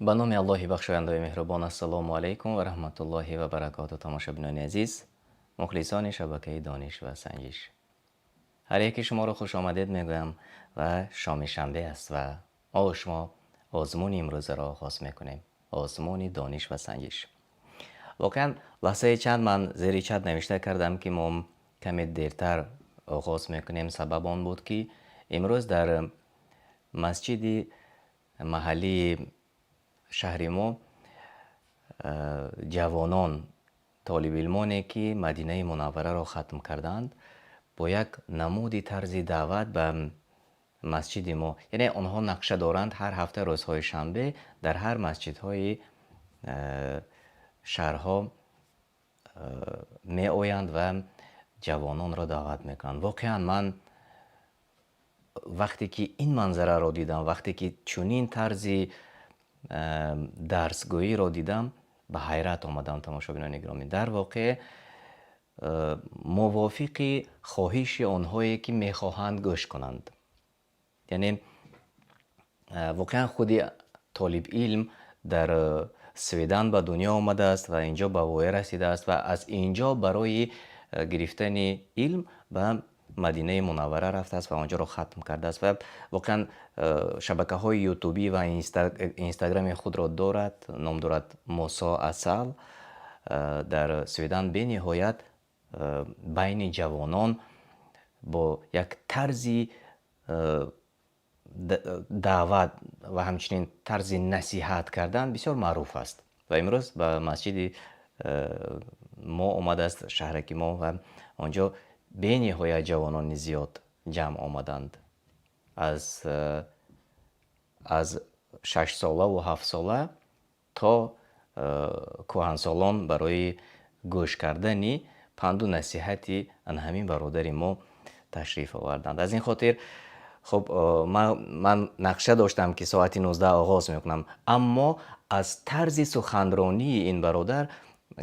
ба номи Аллоҳи бахшояндаи меҳрубон. Ассалому алайкум ва раҳматуллоҳи ва баракоту. Тамошобинони азиз, мухлисони шабакаи дониш ва санҷиш, ҳар яки шуморо хушомадед мегӯям ва шоми шанбе аст ва мо бо шумо озмуни имрӯзаро оғоз мекунем. озмуни дониш ва санҷиш. воқеан лаҳзаи чанд ман зери чат навишта кардам ки мо каме дертар оғоз мекунем. Сабаб он буд ки имрӯз дар масҷиди маҳаллии шаҳри мо ҷавонон, толибилмоне ки Мадинаи Мунаввараро хатм карданд, бо як намуди тарзи даъват ба масҷиди мо, яъне онҳо нақша доранд ҳар ҳафта рӯзҳои шанбе дар ҳар масҷидҳои шаҳрҳо меоянд ва ҷавононро даъват мекунанд. Воқеан ман вақте ки ин манзараро дидам, вақте ки чунин тарзи дарсгоиро дидам, ба ҳайрат омадам. Тамошобинони гиромӣ, дар воқеъ мувофиқи хоҳиши онҳое ки мехоҳанд гӯш кунанд. яъне воқеан худи толибилм дар Свидан ба дунё омадааст ва инҷо ба воя расидааст ва аз инҷо барои гирифтани илм ба Мадинаи Мунаввара рафтааст ва онҷоро хатм кардааст ва воқеан шабакаҳои ютубӣ ва инстаграми худро дорад. Ном дорад Мусо Асал. Дар Свидан бениҳоят байни ҷавонон бо як тарзи даъват ва ҳамчунин тарзи насиҳат кардан бисёр маъруф аст ва имрӯз ба масҷиди мо омадааст, шаҳраки мо, ва онҷо бениҳоят ҷавонони зиёд ҷамъ омаданд. аз 6-солаву 7сола то кӯҳансолон барои гӯш кардани панду насиҳати анҳамин бародари мо ташриф оварданд. Аз ин хотир хуб ман нақша доштам ки соати 19 оғоз мекунам, аммо аз тарзи суханронии ин бародар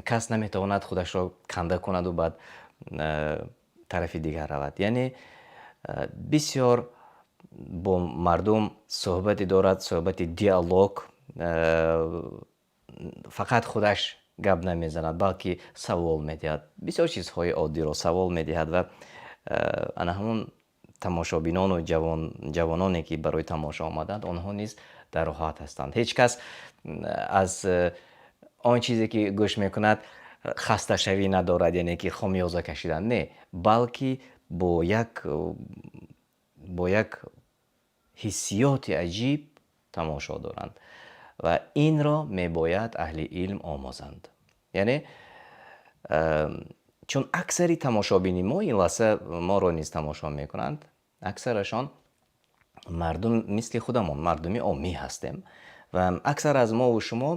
кас наметавонад худашро канда кунаду баъд тарафи дигар равад. Яъне бисёр бо мардум суҳбате дорад, суҳбати диалог, фақат худаш гап намезанад, балки савол медиҳад, бисёр чизҳои оддиро савол медиҳад ва ана ҳамон тамошобинону ҷавононе ки барои тамошо омаданд, онҳо низ дар роҳат ҳастанд. Ҳеҷ кас аз он чизе ки гӯш мекунад хасташавӣ надорад, яъне ки хомёза кашидан, не, балки бо як ҳиссиёти аҷиб тамошо доранд ва инро мебояд аҳли илм омӯзанд. Яъне чун аксари тамошобини мо ин лаҳза моро низ тамошо мекунанд, аксарашон мардум мисли худамон, мардуми оммӣ ҳастем ва аксар аз мову шумо,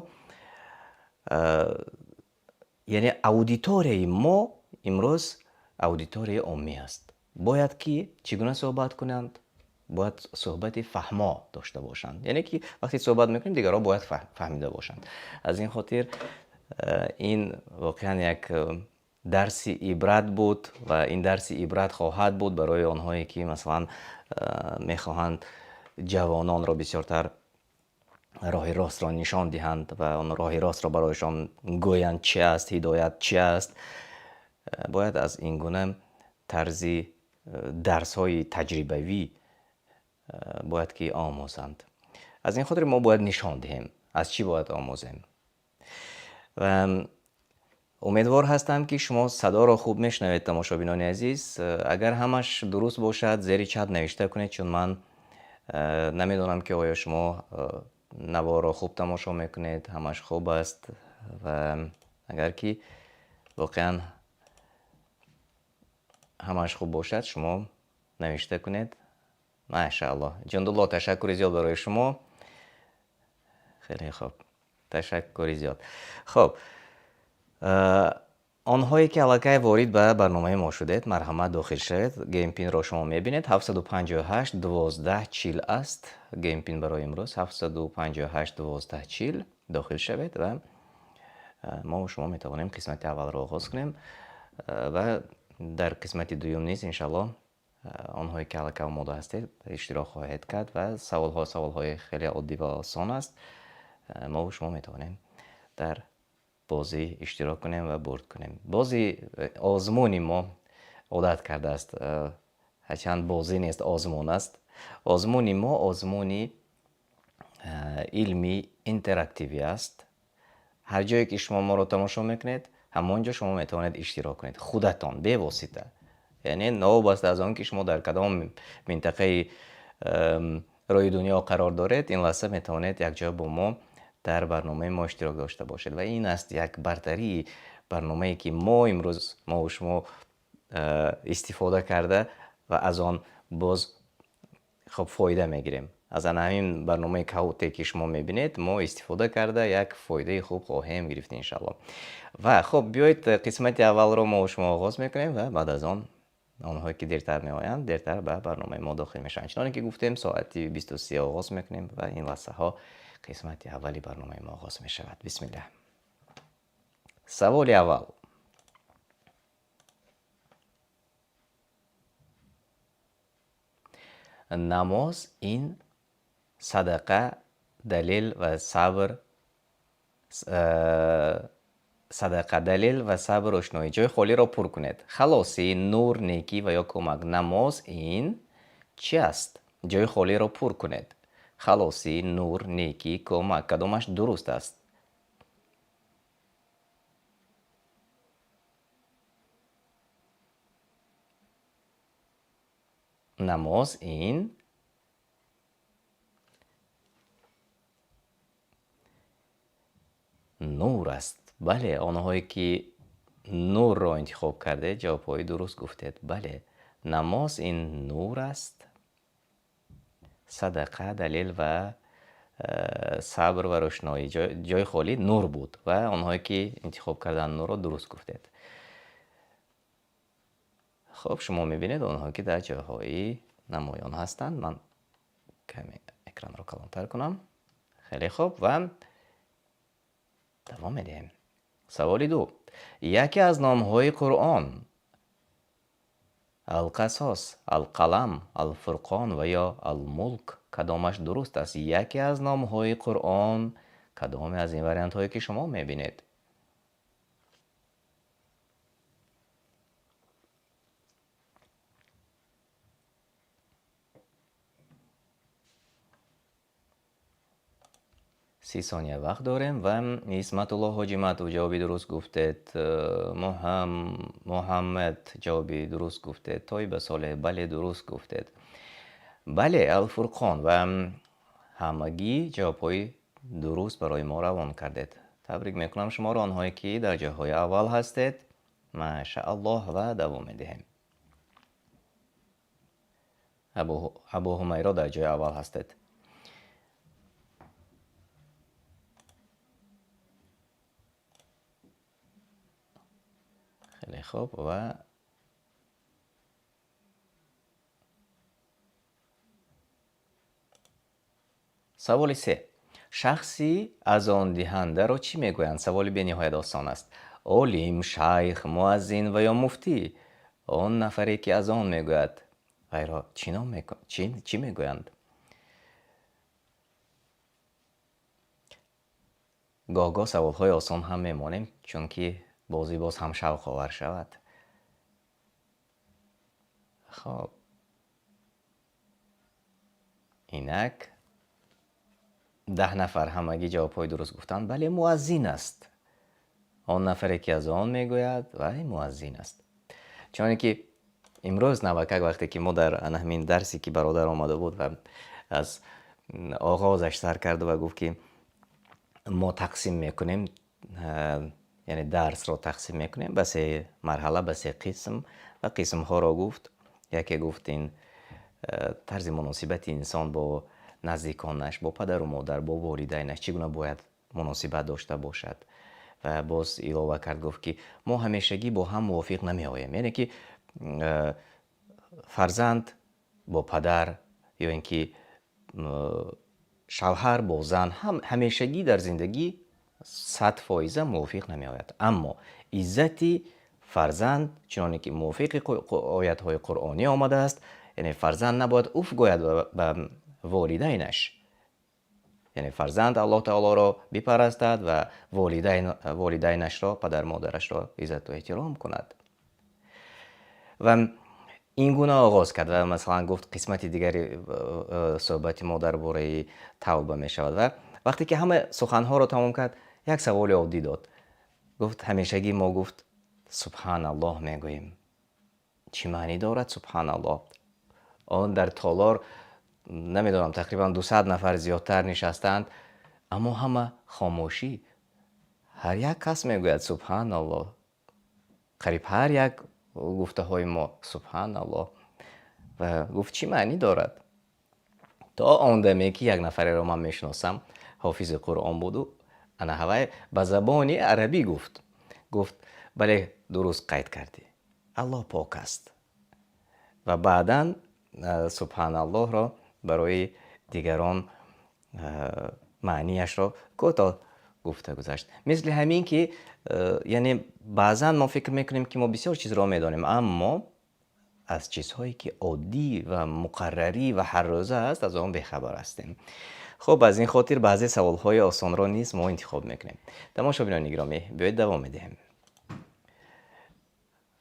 яъне аудиторияи мо имрӯз аудиторияи оммӣ аст. Бояд ки чӣ гуна суҳбат кунанд? бояд суҳбати фаҳмо дошта бошанд. яъне ки вақте суҳбат мекунем, дигарҳо бояд фаҳмида бошанд. аз ин хотир ин воқеан як дарси ибрат буд ва ин дарси ибрат хоҳад буд барои онҳое ки масалан мехоҳанд ҷавононро бисёртар роҳи ростро нишон диҳанд ва он роҳи ростро барояшон гӯянд чӣ аст, ҳидоят чӣ аст. бояд аз ин гуна тарзи дарсҳои таҷрибавӣ бояд ки омӯзанд. аз ин хотир мо бояд нишон диҳем аз чӣ бояд омӯзем. ва умедвор ҳастам ки шумо садоро хуб мешунавед. Тамошобинони азиз, агар ҳамаш дуруст бошад, зери чат навишта кунед, чун ман намедонам ки оё шумо наворо хуб тамошо мекунед, ҳамаш хуб аст, ва агар ки воқеан ҳамаш хуб бошад, шумо навишта кунед. Машааллоҳ, ҷундулло, ташаккури зиёд барои шумо. хеле хуб, ташаккури зиёд. Хуб, онҳое ки аллакай ворид ба барномаи мо шудед, марҳамат дохил шавед. геймпинро шумо мебинед 758-1240 аст. геймпин барои имрӯз 758-1240 дохил шавед ва мо шумо метавонем қисмати аввалро оғоз кунем ва дар қисмати дуюм низ иншаллоҳ онҳое ки аллакай омода ҳастед иштирок хоҳед кард ва саволҳои хеле оддӣ ва осон аст. ما و شما میتوانیم در بازی اشتراک کنیم و برد کنیم. بازی آزمونی ما عادت کرده است، هرچند بازی نیست آزمون است. آزمونی ما آزمونی علمی اینتراکتیوی است. هر جایی که شما ما رو تماشا میکنید همانجا شما میتوانید اشتراک کنید خودتان به واسطه، یعنی نوابسته از آن که شما در کدام منطقه روی دنیا قرار دارید، این لحظه میتوانید یک جا با ما در برنامه ما اشتراک داشته باشید و این است یک برتری برنامه‌ای که ما امروز ما و شما استفاده کرده و از آن باز خب فایده میگیریم. از همین برنامه کاوتی که شما میبینید ما استفاده کرده یک فایده خوب خواهیم گرفت انشالله. و خب بیایید قسمت اول رو ما و شما آغاز میکنیم و بعد از آن آنهایی که دیرتر میآیند دیرتر به برنامه ما داخل میشن. چنانکه که گفتیم ساعتی 23 آغاز میکنیم و این لحظه ها قسمت اولی برنامه ما آغاز میشود. بسم الله. سوال اول: نماز این صدقه دلیل و صبر صدقه دلیل و صبر روشنایی. جای خالی را پر کنید. خلاصی، نور، نیکی و یا کمک. نماز این چی است؟ جای خالی را پر کنید. خلاصی، نور، نیکی، کمک. کدامش درست است؟ نماز این نور است. بله، آنهایی که نور را انتخاب کرده جوابهای درست گفتید. بله، نماز این نور است. صدقه دلیل و صبر و روشنایی. جای خالی نور بود و آنهایی که انتخاب کردن نور را درست گفتید. خب شما میبینید آنهایی که در جاهای نمایان هستند. من کمی اکران را کلانتر کنم. خیلی خوب و دوام میدیم. سوال دو: یکی از نامهای قرآن القصص، القلم، الفرقان و یا الملک کدامش درست است؟ یکی از نامهای قرآن کدام از این وریانت هایی که شما میبینید؟ سی ثانیه وقت داریم و اسمت الله حاجی تو جوابی درست گفتید. محمد جوابی درست گفتید. طیب صالح بله درست گفتید. بله، الفرقان و همگی جوابهای درست برای ما روان کردید. تبریک میکنم شما را آنهایی که در جاهای اول هستید. ماشاءالله و دوام میدهیم. ابو همیرا در جای اول هستید. خیلی خوب و سوال 3: شخصی از آن دهنده را چی میگویند؟ سوال به نهایت آسان است. عالم، شیخ، مؤذن و یا مفتی. آن نفری که از آن میگوید غیرها چی میگویند؟ گاه سوال های آسان هم میمانیم چون که بازی باز هم شوق آور شود. خب اینک 10 نفر همگی جوابهای درست گفتند. بله، مؤذن است. آن نفری که از آن میگوید ولی مؤذن است. چون که امروز نوکک وقتی که ما در همین درسی که برادر آمده بود و از آغازش سر کرد و گفت که ما تقسیم میکنیم، یعنی درس را تقسیم میکنیم به 3 مرحله، به 3 قسم و قسم ها را گفت. یکی گفت این طرز مناسبت انسان با نزدیکانش، با پدر و مادر، با والدینش چگونه باید مناسبت داشته باشد و باز علاوه کرد گفت که ما همیشگی با هم موافق نمی آییم. یعنی که فرزند با پدر یا اینکه شوهر با زن هم همیشگی در زندگی 100% موافق نمی آید. اما عزت فرزند چنانه که موافق آیت های قرآنی آمده است، یعنی فرزند نباید اوف گوید به والدینش. یعنی فرزند الله تعالی را بپرستد و والدینش را، پدر مادرش را عزت و احترام کند. و این گونه آغاز کرد و مثلا گفت قسمت دیگری صحبت ما درباره توبه می شود. و وقتی که همه سخنها را تمام کرد یک سوال عادی داد. گفت همیشگی ما گفت سبحان الله میگوییم. چی معنی دارد سبحان الله؟ آن در تالار نمیدونم تقریبا 200 نفر زیادتر نشستند، اما همه خاموشی. هر یک کس میگوید سبحان الله. قریب هر یک گفته های ما سبحان الله. و گفت چی معنی دارد؟ تا آن دمی که یک نفر را من میشناسم حافظ قرآن بود و انا هوای به زبان عربی گفت بله درست قید کردی، الله پاک است. و بعدا سبحان الله را برای دیگران معنیش را کوتاه گفته گذاشت. مثل همین که یعنی بعضا ما فکر میکنیم که ما بسیار چیز را میدانیم، اما از چیزهایی که عادی و مقرری و هر روزه است از آن بیخبر هستیم. خب از این خاطر بعضی سوالهای آسان را نیز ما انتخاب میکنیم. تماشاگران گرامی بیایید دوام میدهیم.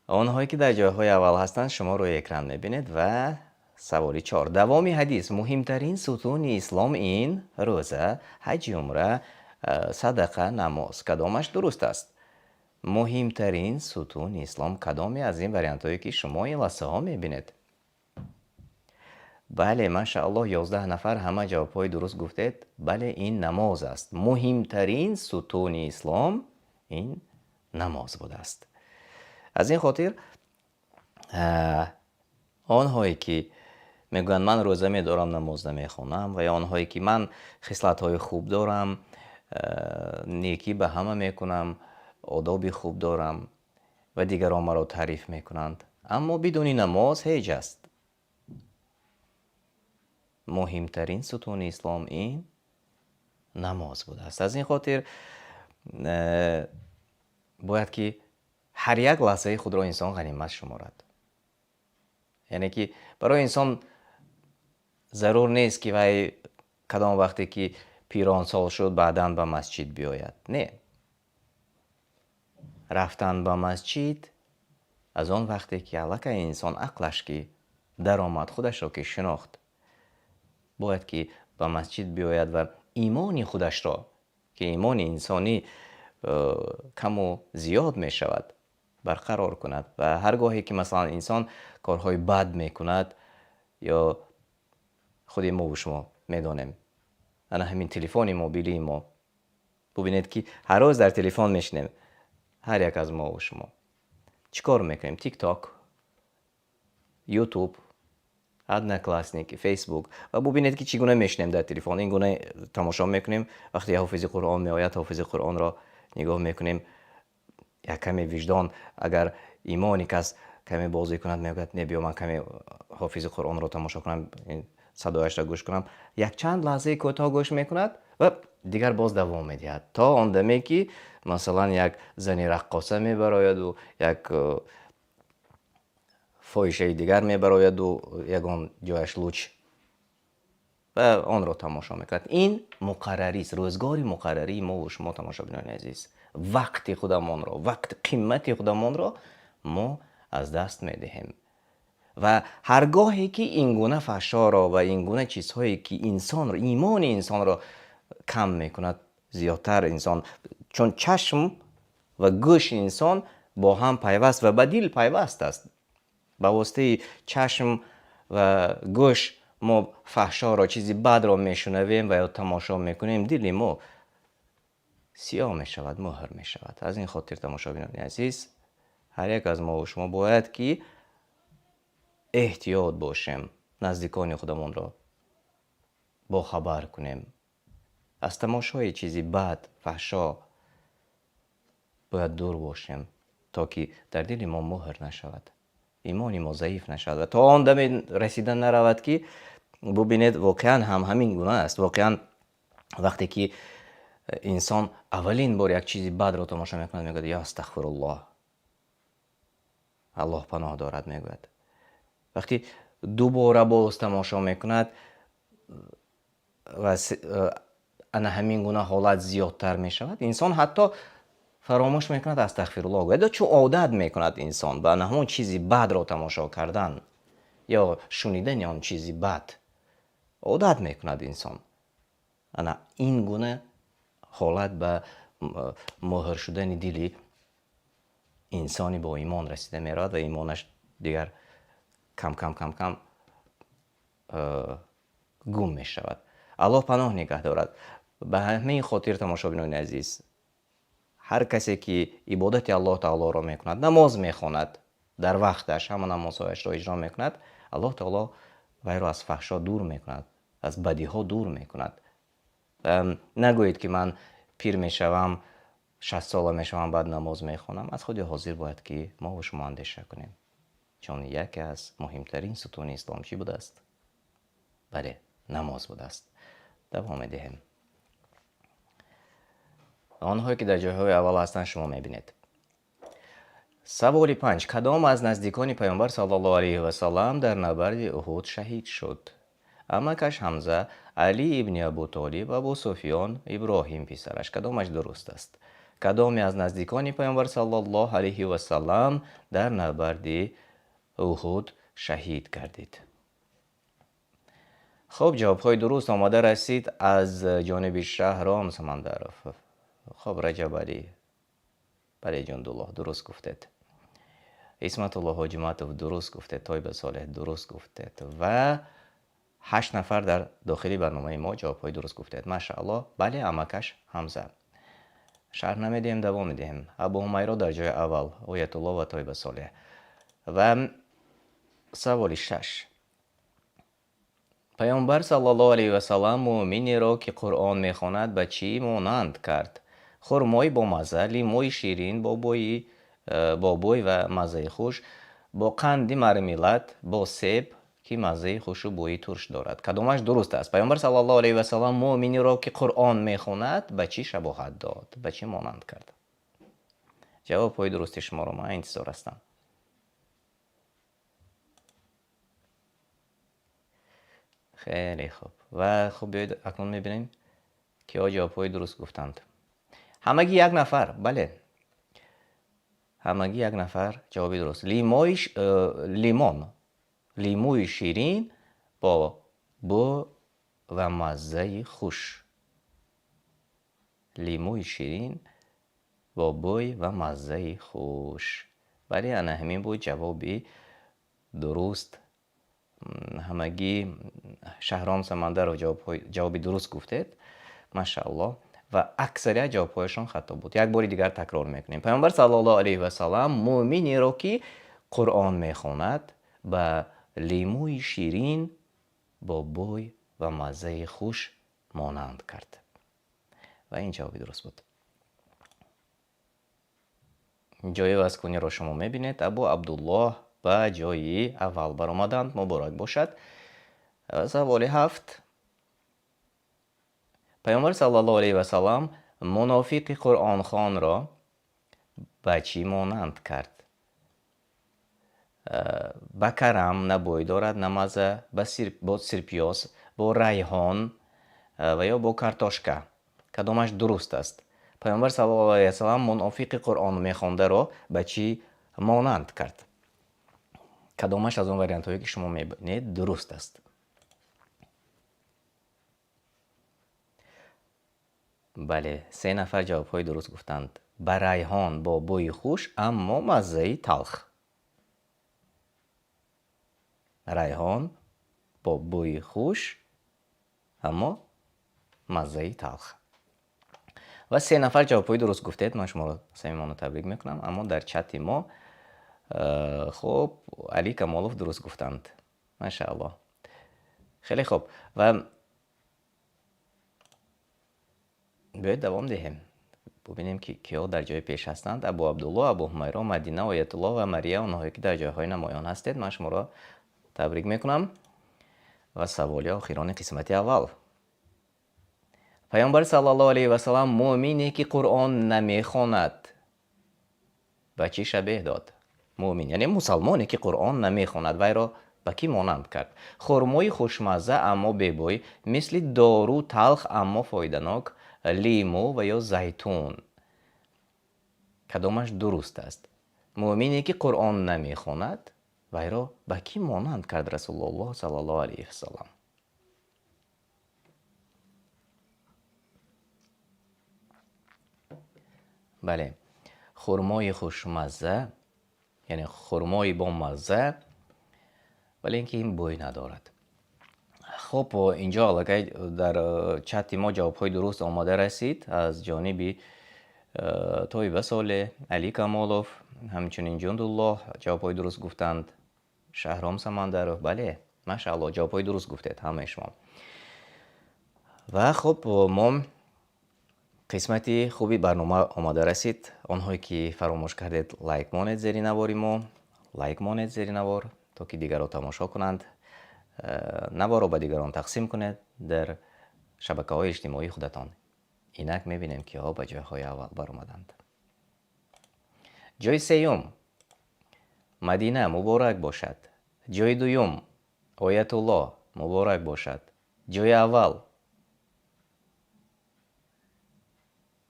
آنهایی که در جایهای اول هستند شما روی اکران میبینید. و سوال 4: دوامی حدیث مهمترین ستون اسلام این روزه، حج، عمره، صدقه، نماز کدامش درست است؟ مهمترین ستون اسلام کدامی از این وریانت هایی که شما این لحظه ها میبینید؟ بله ماشاءالله 11 نفر همه جواب های درست گفتید. بله این نماز است. مهمترین ستون اسلام این نماز بوده است. از این خاطر آنهایی که میگویند من روزه میدارم نماز نمیخوانم، و یا آنهایی که من خصلت های خوب دارم، نیکی به همه میکنم، آداب خوب دارم و دیگران مرا تعریف میکنند، اما بدون نماز هیچ است. مهمترین ستون اسلام این نماز بوده است. از این خاطر باید که هر یک لحظه خود را انسان غنیمت شمارد. یعنی که برای انسان ضرور نیست که وی کدام وقتی که پیران سال شد بعداً به مسجد بیاید. نه، رفتن به مسجد از آن وقتی که الک انسان عقلش که در آمد، خودش را که شناخت، باید که به مسجد بیاید و ایمان خودش را که ایمان انسانی کم و زیاد می شود برقرار کند. و هرگاهی که مثلا انسان کارهای بد می کند، یا خود ما و شما می دانیم، انا همین تلفن موبیلی ما ببینید که هر روز در تلفن میشنیم، هر یک از ما و شما چیکار میکنیم؟ تیک تاک، یوتیوب، ادناکلاسنیک، فیسبوک، و ببینید که چگونه میشنیم در تلفن. این گونه تماشا میکنیم. وقتی حافظ قرآن میآید حافظ قرآن را نگاه میکنیم، یک کمی وجدان اگر ایمانی کس کمی بازی کند میگوید نه بیا من کمی حافظ قرآن را تماشا کنم، این صدایش را گوش کنم. یک چند لحظه کوتاه گوش میکند و دیگر باز دوام میدهد تا آن دمی که مثلا یک زنی رقاصه میبراید و یک فاحشه دیگر میبراید و یگان جایش لوچ، و آن را تماشا میکند. این مقرری است، روزگاری مقرری ما و شما تماشاگران عزیز. وقت خودمان را، وقت قیمتی خودمان را ما از دست میدهیم. و هرگاهی که این گونه فحشا را و این گونه چیزهایی که انسان را، ایمان انسان را کم میکند، زیادتر انسان، چون چشم و گوش انسان با هم پیوست و به دل پیوست است. به واسطه چشم و گوش ما فحشا را، چیزی بد را میشنویم و یا تماشا میکنیم، دل ما سیاه میشود، مهر میشود. از این خاطر تماشاگران عزیز، هر یک از ما و شما باید که احتیاط باشیم، نزدیکان خودمون را با خبر کنیم از تماشای چیزی بد، فحشا. باید دور باشیم تا که در دل ما مهر نشود، ایمان ما ضعیف نشود و تا آن دم رسیدن نرود که ببینید واقعا همین گونه است. واقعا وقتی که انسان اولین بار یک چیزی بد را تماشا میکند میگوید یا استغفر الله، الله پناه دارد میگوید. وقتی دوباره باز تماشا میکند و ана ҳамин гуна ҳолат зиёдтар мешавад, инсон ҳатто фаромӯш мекунад астағфируллоҳ гӯяд, чун одат мекунад инсон ба ана ҳамон чизи бадро тамошо кардан ё шунидани он чизи бад одат мекунад инсон. ана ин гуна ҳолат ба моҳир шудани дили инсони бо имон расида меравад ва имонаш дигар кам гум мешавад. аллоҳ паноҳ нигоҳ дорад. ба ҳамин хотир тамошобинони азиз, ҳар касе ки ибодати аллоҳ таолоро мекунад, намоз мехонад, дар вақташ ҳама намозҳояшро иҷро мекунад, аллоҳ таоло вайро аз фаҳшо дур мекунад, аз бадиҳо дур мекунад. нагӯед ки ман пир мешавам, 60 сола мешавам, баъд намоз мехонам. аз худи ҳозир бояд ки мо ва шумо андеша кунем, чун яке аз муҳимтарин сутуни ислом чӣ будааст? бале, намоз будааст. давом медиҳем. онҳое ки дар ҷойҳои аввал ҳастанд шумо мебинед. саволи 5. кадом аз наздикони пайғамбар саллаллоҳу алайҳи васалам дар набарди уҳуд шаҳид шуд? амакаш Ҳамза, Али ибни Абу Толиб, Абу Суфьён, Иброҳим писараш. кадомаш дуруст аст? кадоме аз наздикони пайғамбар саллаллоҳу алайҳи васалам дар набарди уҳуд шаҳид гардид? хуб, ҷавобҳои дуруст омада расид аз ҷониби Шаҳром Самандаров. хуб, Раҷаб Али, бале Ҷундуллоҳ, дуруст гуфтед. Исматуллоҳ Ҳоҷиматов, дуруст гуфтед. Тойба Солеҳ, дуруст гуфтед. ва 8 нафар дар дохили барномаи мо ҷавобҳои дуруст гуфтед. машааллоҳ. бале, амакаш Ҳамза. шарҳ намедиҳем, давом медиҳем. Абу Ҳумайро дар ҷои аввал, Оятуллоҳ ва Тойба Солеҳ. ва саволи 6. пайғамбар саллаллоҳу алайҳи васалам муъминеро ки Қуръон мехонад ба чӣ монанд кард? хурмои бо мазза, лимои ширин бо бӯй ва маззаи хуш, бо қанди мармелад, бо себ ки маззаи хушу бӯи турш дорад. кадомаш дуруст аст? пайғамбар саллаллоҳу алайҳи васалам муъминеро ки Қуръон мехонад ба чӣ шабоҳат дод? ба чӣ монанд кард? ҷавобҳои дурусти шуморо ман интизор ҳастам. хеле хуб. ва хуб, биёед акнун мебинем киҳо ҷавобҳои дуруст гуфтанд. ҳамагӣ як нафар. бале, ҳамагӣ як нафар ҷавоби дуруст. лимои ширин бо бӯ ва маззаи хуш. лимои ширин бо бӯй ва маззаи хуш. бале, ана ҳамин буд ҷавоби дуруст. ҳамагӣ Шаҳром Самандаров ҷавоби дуруст гуфтед. машааллоҳ. ва аксарият ҷавобҳояшон хато буд. як бори дигар такрор мекунем. пайғамбар саллаллоҳу алайҳи васалам муъминеро ки Қуръон мехонад ба лимӯи ширин бо бӯй ва маззаи хуш монанд кард. ва ин ҷавоби дуруст буд. ҷои вазкуниро шумо мебинед. Абу Абдуллоҳ ба ҷои аввал баромаданд. муборак бошад. саволи 7. пайғамбар саллаллоҳу алайҳи васалам мунофиқи Қуръонхонро ба чӣ монанд кард? ба карам, на бӯй дорад, на мазза, бо сирпиёз, бо райҳон ва ё бо картошка. кадомаш дуруст аст? пайғамбар саллаллоҳу алайҳи васалам мунофиқи Қуръон мехондаро ба чӣ монанд кард? кадомаш аз он вариантҳое ки шумо мебинед дуруст аст? бале, 3 нафар ҷавобҳои дуруст гуфтанд. ба райҳон бо бӯи хуш, аммо маззаи талх. райҳон бо бӯи хуш, аммо маззаи талх. ва 3 нафар ҷавобҳои дуруст гуфтед. ман шуморо самимона табрик мекунам. аммо дар чати мо хуб, Али Камолов дуруст гуфтанд. машааллоҳ. хеле хуб. ва биёед давом диҳем. бубинем ки киҳо дар ҷои пеш ҳастанд. Абу Абдуллоҳ, Абу Ҳумайро, Мадина, Оятуллоҳ ва Мария, онҳое ки дар ҷойҳои намоён ҳастед. ман шуморо табрик мекунам. ва саволи охирони қисмати аввал. пайғамбар саллаллоҳу алайҳи васалам муъмине ки Қуръон намехонад ба чӣ шабеҳ дод? муъмин яъне мусалмоне ки Қуръон намехонад, вайро به کی مانند کرد؟ خرمای خوشمزه اما ببوی، مثل دارو تلخ اما فایده‌ناک، لیمو و یا زیتون. کدامش درست است؟ مؤمنی که قرآن نمیخواند وی را به کی مانند کرد رسول الله صلی الله علیه و سلم؟ بله، خرمای خوشمزه یعنی خرمای با مزه، ولی اینکه این بوی ندارد. خب اینجا الگه در چت ما جوابهای درست آماده رسید از جانب طیبه صالح، علی کمالوف، همچنین جندالله جوابهای درست گفتند. شهرام سمندرов، بله ماشاءالله جوابهای درست گفتید همه شما. و خب ما قسمتی خوبی برنامه آماده رسید. آنهایی که فراموش کردید لایک مانید زیر نواری ما، لایک مانید زیر نوار تا که دیگران تماشا کنند. نوار را به دیگران تقسیم کنید در شبکه های اجتماعی خودتان. اینک میبینیم که ها به جایهای اول برآمدند. جای سیوم مدینه مبارک باشد. جای دوم آیت الله مبارک باشد. جای اول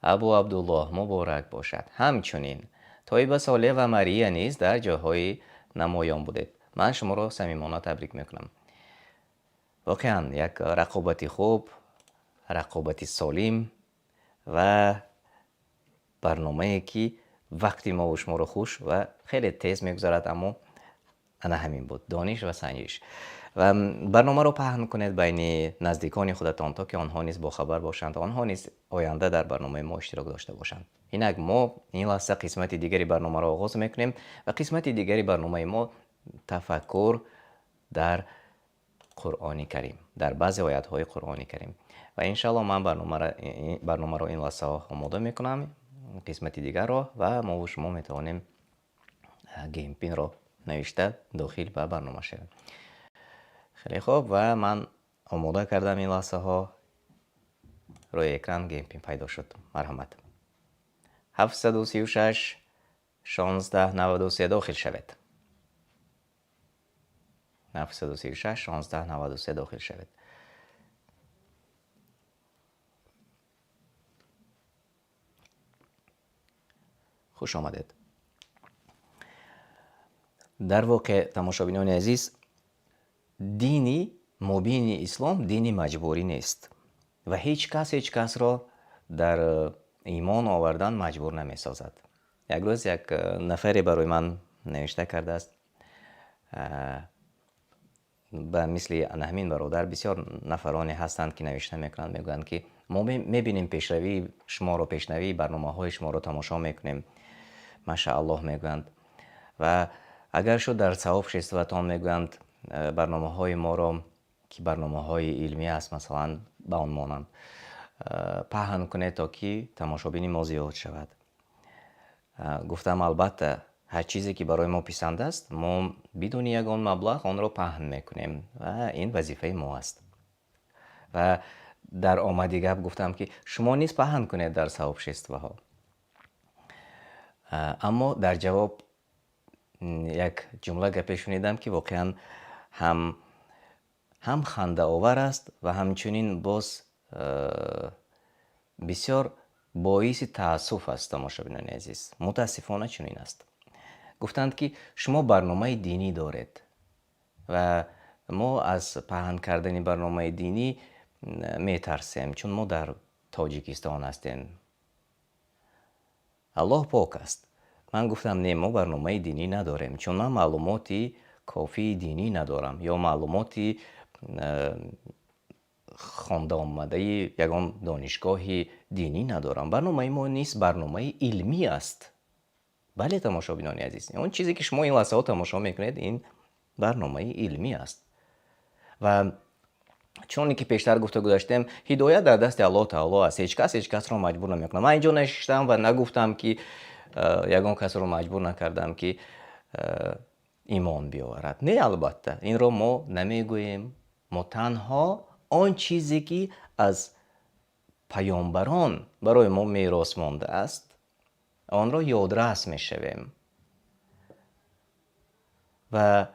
ابو عبدالله مبارک باشد. همچنین طیبه صالح و مریه نیز در جاهای نمایان بودید. من شما را صمیمانه تبریک میکنم. واقعا یک رقابتی خوب، رقابتی سالم و برنامه‌ای که وقتی ما و شما رو خوش و خیلی تیز میگذارد، اما انا همین بود، دانش و سنجش. و برنامه رو پهن کنید بین نزدیکان خودتان تا که آنها نیز باخبر باشند، آنها نیز آینده در برنامه ما اشتراک داشته باشند. اینک ما این لحظه قسمت دیگری برنامه رو آغاز میکنیم و قسمت دیگری برنامه ما تفکر در قرآن کریم، در بعضی آیات های قرآن کریم. و انشالله من برنامه رو این لحظه آماده میکنم، قسمت دیگر رو، و ما و شما میتوانیم گیم پین رو نوشته داخل به برنامه شویم. خیلی خوب، و من آماده کردم این لحظه ها. روی اکران گیم پین پیدا شد. مرحمت. 736 1693 داخل شوید. 736 1693 داخل شوید. خوش آمدید. در واقع تماشابینان عزیز، دینی مبین اسلام دینی مجبوری نیست و هیچ کس را در ایمان آوردن مجبور نمی سازد. یک روز یک نفری برای من نوشته کرده است، به مثل همین برادر بسیار نفرانی هستند که نوشته میکنند، میگویند که ما میبینیم پیشروی شما رو، پیشروی برنامه های شما رو تماشا میکنیم، ماشاءالله میگویند، و اگر شد در ثواب شستوتان میگویند برنامه های ما رو که برنامه های علمی است مثلا به آن مانند پهن کنه تا که تماشابین ما زیاد شود. گفتم البته هر چیزی که برای ما پسند است ما بدون یگان مبلغ آن را پهن میکنیم و این وظیفه ما است. و در آمدی گپ گفتم که شما نیز پهن کنید در ثواب شستوه ها. اما در جواب یک جمله گپی شنیدم که واقعا هم خنده آور است و همچنین باز بسیار باعث تأسف است. تماشابینان عزیز، متاسفانه چنین است. گفتند که شما برنامه دینی دارید و ما از پهن کردن برنامه دینی میترسیم چون ما در تاجیکستان هستیم. الله پاک است. من گفتم نه، ما برنامه دینی نداریم چون من معلوماتی کافی دینی ندارم یا معلوماتی خوانده آمده یگان دانشگاه دینی ندارم. برنامه ما نیست، برنامه علمی است. بله تماشابینان عزیز، اون چیزی که شما این لحظه ها تماشا میکنید این برنامه علمی است. و چون که پیشتر گفته گذاشتم، هدایت در دست الله تعالی است. هیچ کس را مجبور نمیکنه. من اینجا نشستم و نگفتم که یگان کس را مجبور نکردم که ایمان بیاورد. نه، البته این را ما نمیگوییم. ما تنها آن چیزی که از پیامبران برای ما میراث مانده است آن را یادرس میشویم و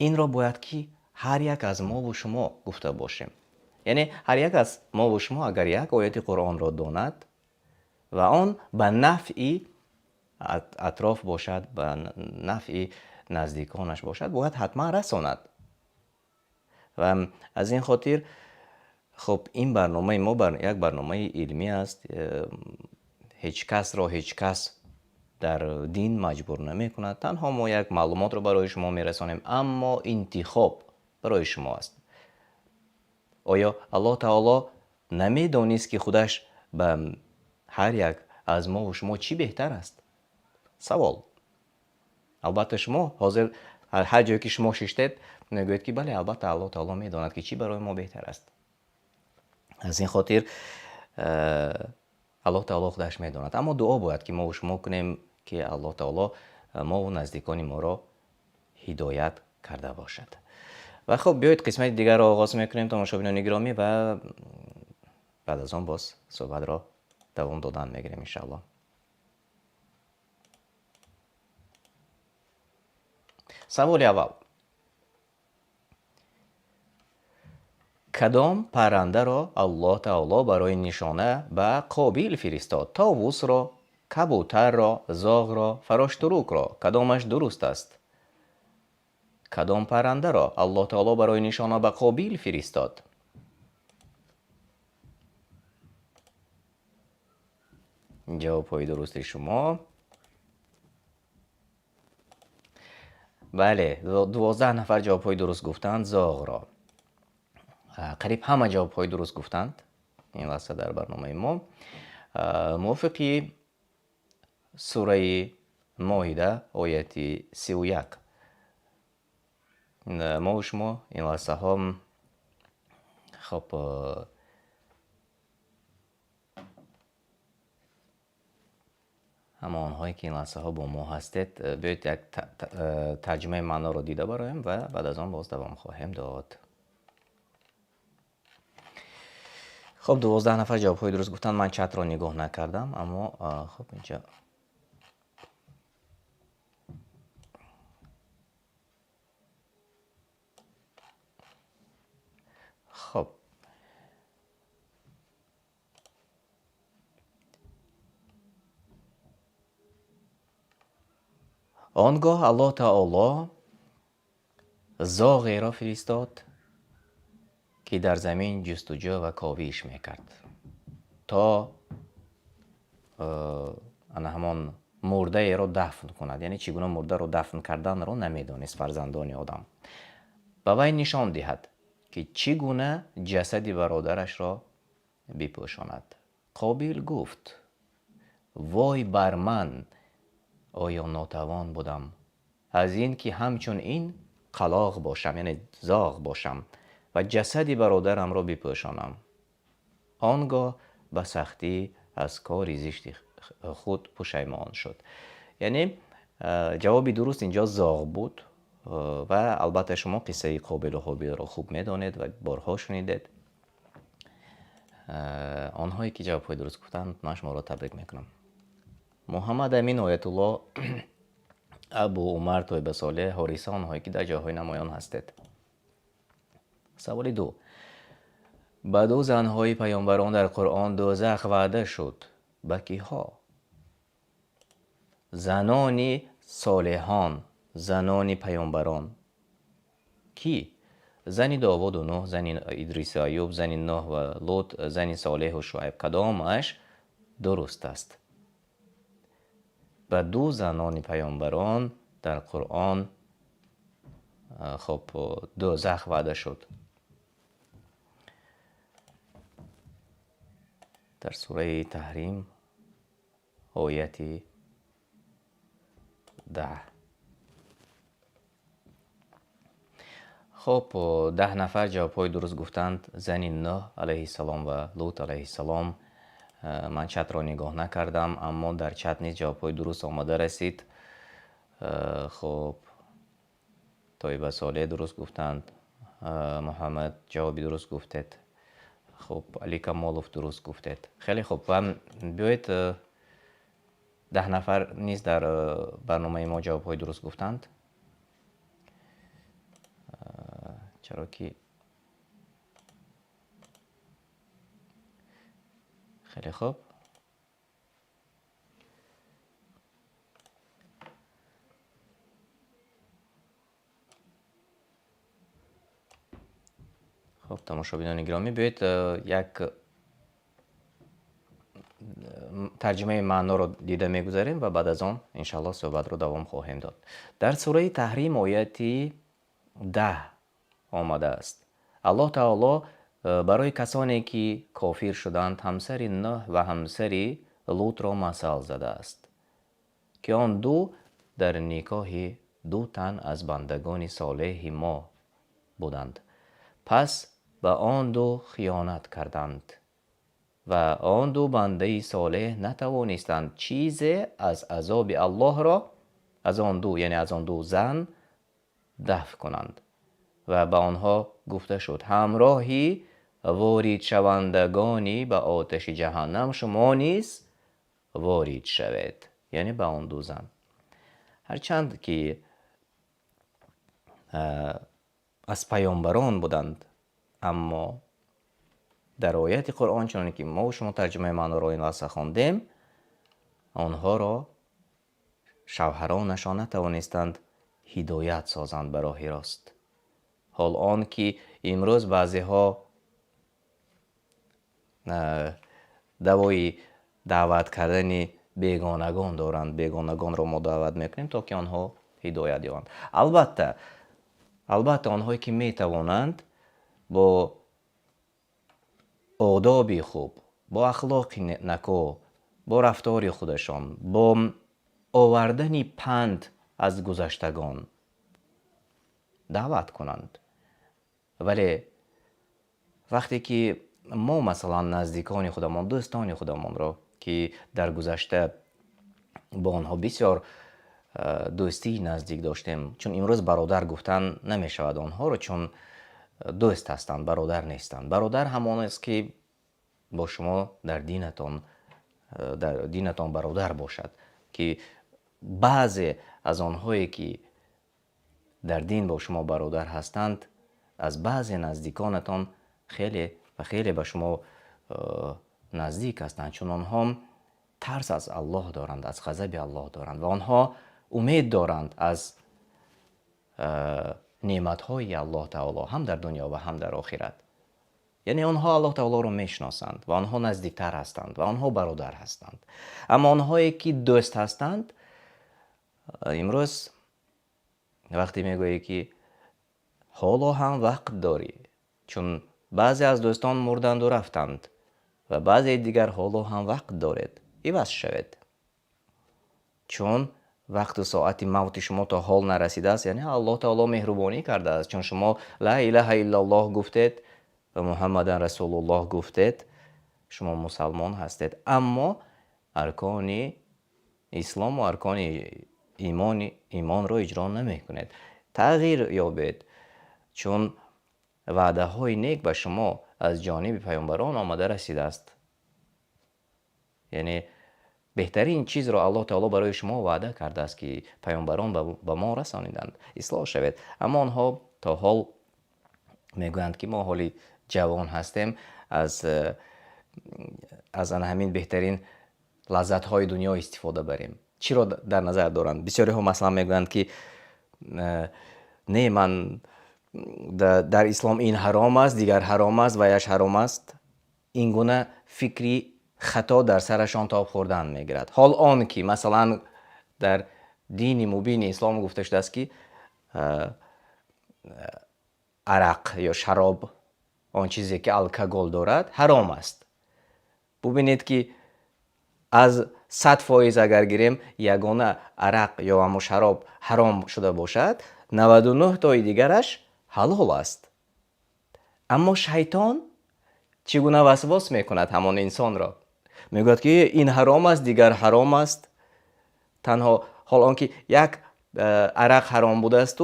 این را باید که هر یک از ما و شما گفته باشیم. یعنی هر یک از ما و شما اگر یک آیت قرآن را داند و آن به نفع اطراف باشد، به نفع نزدیکانش باشد، باید حتما رساند. و از این خاطر خب این برنامه ما یک برنامه علمی است. هیچ کس در دین مجبور نمی کند. تنها ما یک معلومات رو برای شما می رسانیم، اما انتخاب برای شما است. آیا الله تعالی نمی دانست که خودش به هر یک از ما و شما چی بهتر است؟ سوال. البته شما حاضر هر جایی که شما ششتید نگوید که بله، البته الله تعالی می داند که چی برای ما بهتر است. از این خاطر الله تعالی خودش می داند. اما دعا باید که ما و شما کنیم که الله تعالی ما و نزدیکان ما را هدایت کرده باشد. و خب بیایید قسمت دیگر را آغاز میکنیم تماشابینان گرامی و بعد از آن باز صحبت را دوام دادن میگیریم انشاءالله. سوال اول: کدام پرنده را الله تعالی برای نشانه به قابیل فرستاد؟ طاووس را، کبوتر را، زاغ را، فراشتروک را؟ کدامش درست است؟ کدام پرنده را الله تعالی برای نشانه به قابیل فرستاد؟ جواب های درست شما بله، 12 نفر جواب های درست گفتند. زاغ را. قریب همه جواب های درست گفتند این واسه در برنامه ما. موافقی سوره مائده آیت 31 ما و شما این واسه هم خب همه آنهایی که این لحظه ها با ما هستید بیایید یک ترجمه معنا رو دیده برایم و بعد از آن باز دوام خواهیم داد. خب 12 نفر جواب های درست گفتن. من چت رو نگاه نکردم، اما خب اینجا خب آنگاه الله تعالی زاغی را فرستاد که در زمین جستجو و کاوش میکرد تا همان مرده را دفن کند. یعنی چگونه مرده را دفن کردن را نمیدانست فرزندان آدم. به وی نشان دهد که چگونه جسد برادرش را بپوشاند. قابیل گفت: وای بر من، آیا ناتوان بودم از این که همچون این قلاق باشم، یعنی زاغ باشم و جسد برادرم را بپوشانم. آنگاه به سختی از کار زشت خود پشیمان شد. یعنی جواب درست اینجا زاغ بود. و البته شما قصه قابیل و هابیل را خوب میدانید و بارها شنیدید. آنهایی که جواب درست گفتند من شما را تبریک میکنم. محمد امین آیت الله، ابو عمر طیبه صالح، حارثه، آنهایی که در جاهای نمایان هستید. سوال 2: به 2 زنهای پیامبران در قرآن دوزخ وعده شد. به کیها؟ زنان صالحان، زنان پیامبران. کی؟ زنی داوود و نوح، زنی ادریس و ایوب، زنی نوح و لوط، زنی صالح و شعیب. کدامش درست است؟ به 2 زنان پیامبران در قرآن خب دوزخ وعده شد. در سوره تحریم آیت 10. خب 10 نفر جواب های درست گفتند. زنی نوح علیه السلام و لوط علیه السلام. من چت را نگاه نکردم، اما در چت نیز جواب های درست آماده رسید. خب طیبه صالح درست گفتند. محمد جوابی درست گفتید. خب علی کمالوف درست گفتید. خیلی خوب. و بیایید 10 نفر نیز در برنامه ما جواب های درست گفتند. چرا که خیلی خوب. خب تماشابینان گرامی، بیایید یک ترجمه معنا رو دیده میگذاریم و بعد از آن انشالله صحبت رو دوام خواهیم داد. در سوره تحریم آیت 10 آمده است. الله تعالی برای کسانی که کافر شدند همسر نوح و همسر لوط را مثال زده است که آن دو در نکاح دو تن از بندگان صالح ما بودند. پس به آن دو خیانت کردند و آن دو بنده صالح نتوانستند چیزی از عذاب الله را از آن دو، یعنی از آن دو زن، دفع کنند و به آنها گفته شد همراهی وارد شوندگانی به آتش جهنم شما نیز وارد شوید، یعنی به آن دو زن. هرچند که از پیامبران بودند، اما در آیات قرآن چنانکه که ما و شما ترجمه معنا را این لحظه خواندیم، آنها را شوهرانشان نتوانستند هدایت سازند به راه راست. حال آن که امروز بعضی ها دوای دعوت کردن بیگانگان دارند، بیگانگان را ما دعوت میکنیم تا که آنها هدایت یابند. البته آنهایی که میتوانند با آداب خوب، با اخلاق نکو، با رفتار خودشان، با آوردن پند از گذشتگان دعوت کنند. ولی وقتی که ما مثلا نزدیکان خودمان، دوستان خودمان را که در گذشته با آنها بسیار دوستی نزدیک داشتیم، چون امروز برادر گفتن نمی شود آنها را، چون دوست هستند، برادر نیستند. برادر همان است که با شما در دینتان برادر باشد، که بعضی از آنهایی که در دین با شما برادر هستند از بعضی نزدیکانتان خیلی و خیلی به شما نزدیک هستند، چون آنها ترس از الله دارند، از غضب الله دارند و آنها امید دارند از نعمتهای الله تعالی هم در دنیا و هم در آخرت. یعنی آنها الله تعالی را میشناسند و آنها نزدیکتر هستند و آنها برادر هستند. اما آنهایی که دوست هستند، امروز وقتی میگویی که حالا هم وقت داری، چون بعضی از دوستان مردند و رفتند و بعضی دیگر حالا هم وقت دارید، عوض شوید، چون وقت و ساعت موت شما تا حال نرسیده است. یعنی الله تعالی مهربانی کرده است، چون شما لا اله الا الله گفتید و محمد رسول الله گفتید، شما مسلمان هستید، اما ارکان اسلام و ارکان ایمان را اجرا نمی کنید. تغییر یابید، چون وعده های نیک به شما از جانب پیامبران آمده رسیده است. یعنی بهترین چیز را الله تعالی برای شما وعده کرده است که پیامبران به ما رسانیدند، اصلاح شوید. اما آنها تا حال میگویند که ما حالی جوان هستیم، از همین بهترین لذت های دنیا استفاده بریم. چی را در نظر دارند؟ بسیاری ها مثلا میگویند که نه، من در اسلام این حرام است، دیگر حرام است و یش حرام است. این گونه فکری خطا در سرشان تاب خوردن میگیرد. حال آن که مثلا در دین مبین اسلام گفته شده است که عرق یا شراب، آن چیزی که الکل دارد، حرام است. ببینید که از 100% اگر گیریم یگانه عرق یا همون شراب حرام شده باشد، 99 تای دیگرش حلال است. اما شیطان چگونه وسواس میکند همان انسان را؟ میگوید که این حرام است، دیگر حرام است. تنها حال آنکه یک عرق حرام بوده است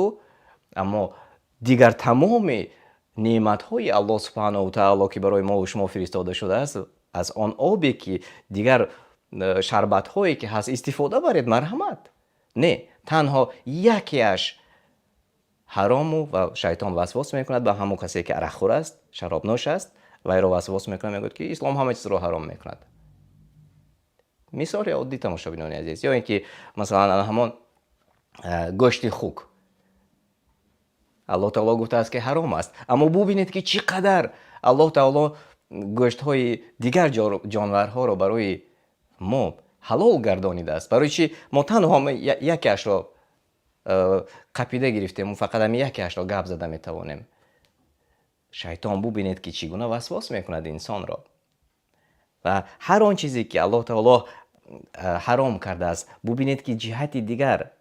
اما دیگر تمام نعمت‌های الله سبحانه و تعالی که برای ما و شما فرستاده شده است، از آن آبی که دیگر شربت‌هایی که هست استفاده برید، مرحمت. نه، تنها یکیش حرامو و شیطان وسواس میکند به همون کسی که عرق خور است، شراب نوش است و او را وسواس میکنه، میگه که اسلام همه چیز رو حرام میکند. مثال عادی تماشابینان عزیز، یا اینکه مثلا همون گوشت خوک الله تعالی گفته است که حرام است، اما ببینید که چقدر الله تعالی گوشت های دیگر جانورها را برای ما حلال گردانیده است. برای چی ما تنها یکیش را قپیده گرفتیم و فقط هم یکیش را گپ زده میتوانیم. شیطان ببینید که چگونه وسواس میکند انسان را و هر آن چیزی که الله تعالی حرام کرده است ببینید که جهت دیگر،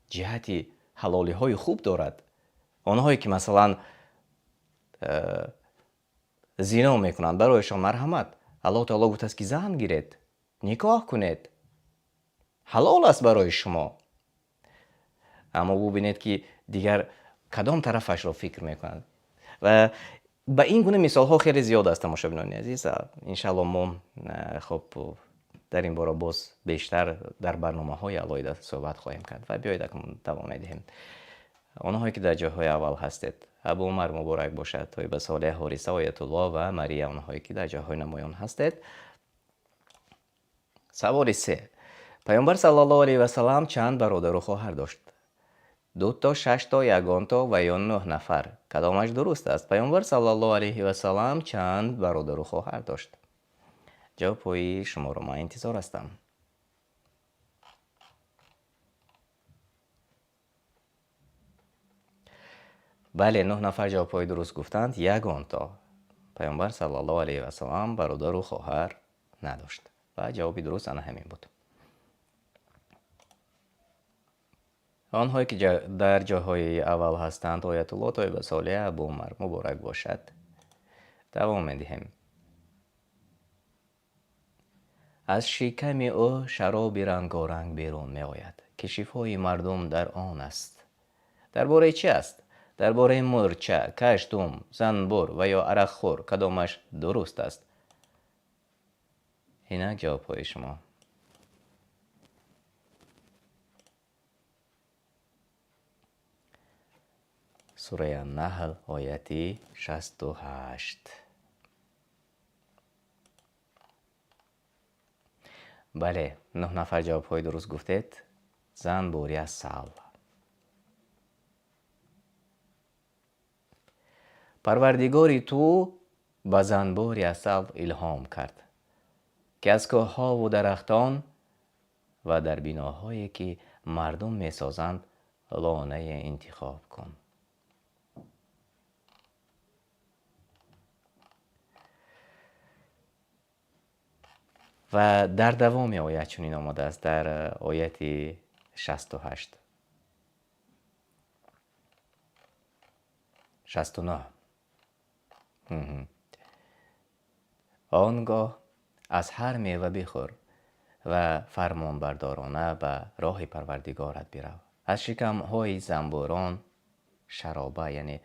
جهتی حلالی های خوب دارد. آنهایی که مثلا زنا میکنند برایشان مرحمت. الله تعالی گفته است که زن گیرید، نکاح کنید، حلال است برای شما. اما ببینید که دیگر کدام طرفش را فکر میکنند. و به این گونه مثال ها خیلی زیاد است تماشابینان عزیز. انشالله ما خب در این باره باز بیشتر در برنامه های علایده صحبت خواهیم کرد و بیایید دوام میدهیم. آنهایی که در جاهای اول هستید، ابو عمر مبارک باشد، طیبه صالح، حارثه آیت الله و مریم، آنهایی که در جاهای نمایان هستید. سوال 3. پیامبر صلی الله علیه و سلم چند برادر و خواهر داشت؟ 2 تا، 6 تا، 1 تا و یا 9 نفر؟ کدامش درست است؟ پیامبر صلی الله علیه و سلم چند برادر و خواهر داشت؟ جواب شما را ما انتظار هستم. بله، 9 نفر جواب درست گفتند. 1 تا. پیامبر صلی الله علیه و سلم برادر و خواهر نداشت و جواب درست همین بود. آنهایی که در جاهای اول هستند آیت الله طیبه صالح ابو عمر مبارک باشد. دوام میدهیم. از شکم او شراب رنگارنگ بیرون می آید که شفای مردم در آن است. درباره چی است؟ درباره مرچه، کشتم، زنبور و یا عرق خور کدامش درست است؟ اینک جواب شما. سوره النحل آیت 68. بله، 9 نفر جواب درست گفتید. زنبور یا سال. پروردگاری تو به زنبور یا سال الهام کرد که از کوه‌ها و درختان و در بناهایی که مردم میسازند لانه انتخاب کن. و در دوام آیت چنین آمده است در آیت 68 69. آنگاه از هر میوه بخور و فرمان بردارانه به راه پروردگارت برو. از شکم های زنبوران شرابه یعنی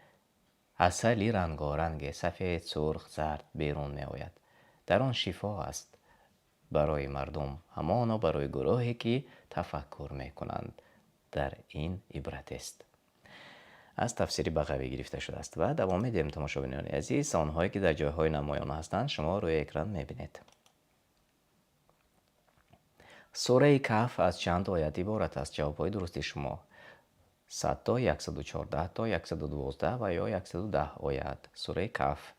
عسلی رنگارنگ سفید، سرخ، زرد بیرون می آید. در آن شفا است برای مردم، همانا برای گروهی که تفکر می کنند. در این عبرت است. از تفسیر بغوی گرفته شده است و دوام میدیم. تماشابینان عزیز، آنهایی که در جاهای نمایان هستند شما روی اکران میبینید. سوره کهف از چند آیت عبارت است؟ جوابهای درست شما 100 تا، 114 تا، 112 و یا 110 آیت. سوره کهف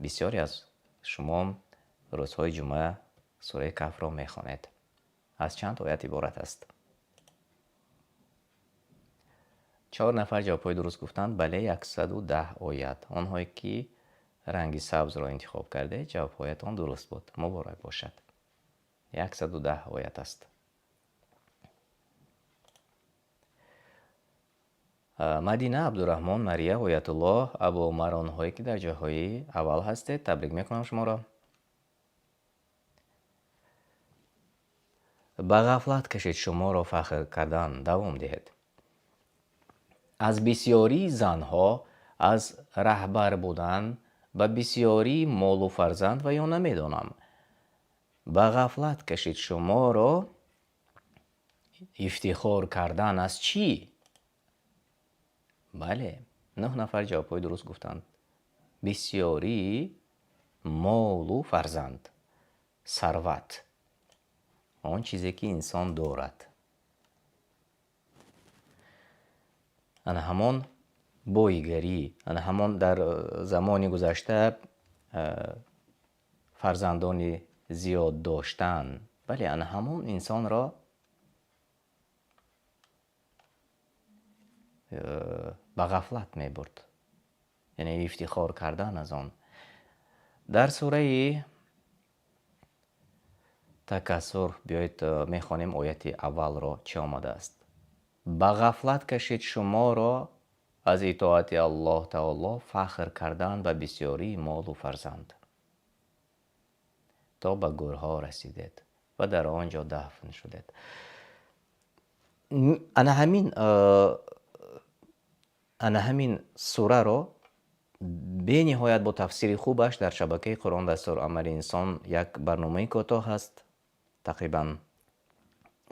بسیاری از شما روزهای جمعه سوره کهف را میخوانید. از چند آیت عبارت است؟ 4 نفر جوابهای درست گفتند. بله، 110 آیت. آنهایی که رنگ سبز را انتخاب کرده جوابهایتان درست بود. مبارک باشد. 110 آیت است. مدینه عبدالرحمن مریه آیت الله ابو عمر، آنهایی که در جاهای اول هستید تبریک میکنم شما را. به غفلت کشید شما را فخر کردن دوام دهید. از بسیاری زنها از رهبر بودن و بسیاری مال و فرزند و یا نمیدانم. به غفلت کشید شما را افتخار کردن از چی؟ بله 9 نفر جوابهای درست گفتند. بسیاری مال و فرزند، ثروت، آن چیزی که انسان دارد. انا همان بایگری، انا همان در زمان گذشته فرزندان زیاد داشتن. بله انا همان انسان را به غفلت می برد، یعنی افتخار کردن از آن. در سوره تکاثر بیایید میخوانیم آیت اول را چه آمده است. به غفلت کشید شما را از اطاعت الله تعالی فخر کردن به بسیاری مال و فرزند تا به گورها رسیدید و در آنجا دفن شدید. انا همین سوره را به نهایت با تفسیر خوبش در شبکه قرآن دستور عمل انسان یک برنامه کوتاه هست، تقریبا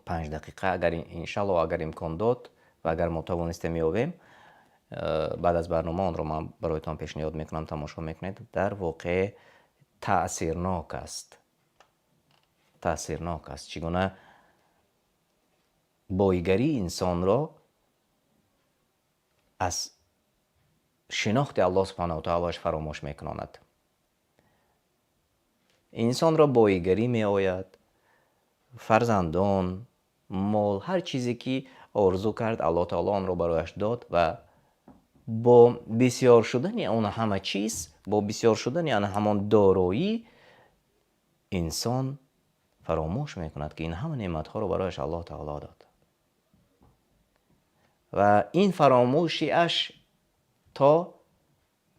5 دقیقه. اگر انشالله اگر امکان داد و اگر ما توانسته میابیم بعد از برنامه آن را من برایتان پیشنهاد میکنم تماشا میکنید. در واقع تأثیرناک است چگونه بایگری انسان را از شناخت الله سبحانه و تعالیش فراموش میکناند. انسان را بایگری می آید، فرزندان، مال، هر چیزی که آرزو کرد الله تعالی آن را برایش داد و با بسیار شدن آن همه چیز، با بسیار شدن آن همان دارایی، انسان فراموش میکند که این همه نعمت ها را برایش الله تعالی داد و این فراموشی اش تا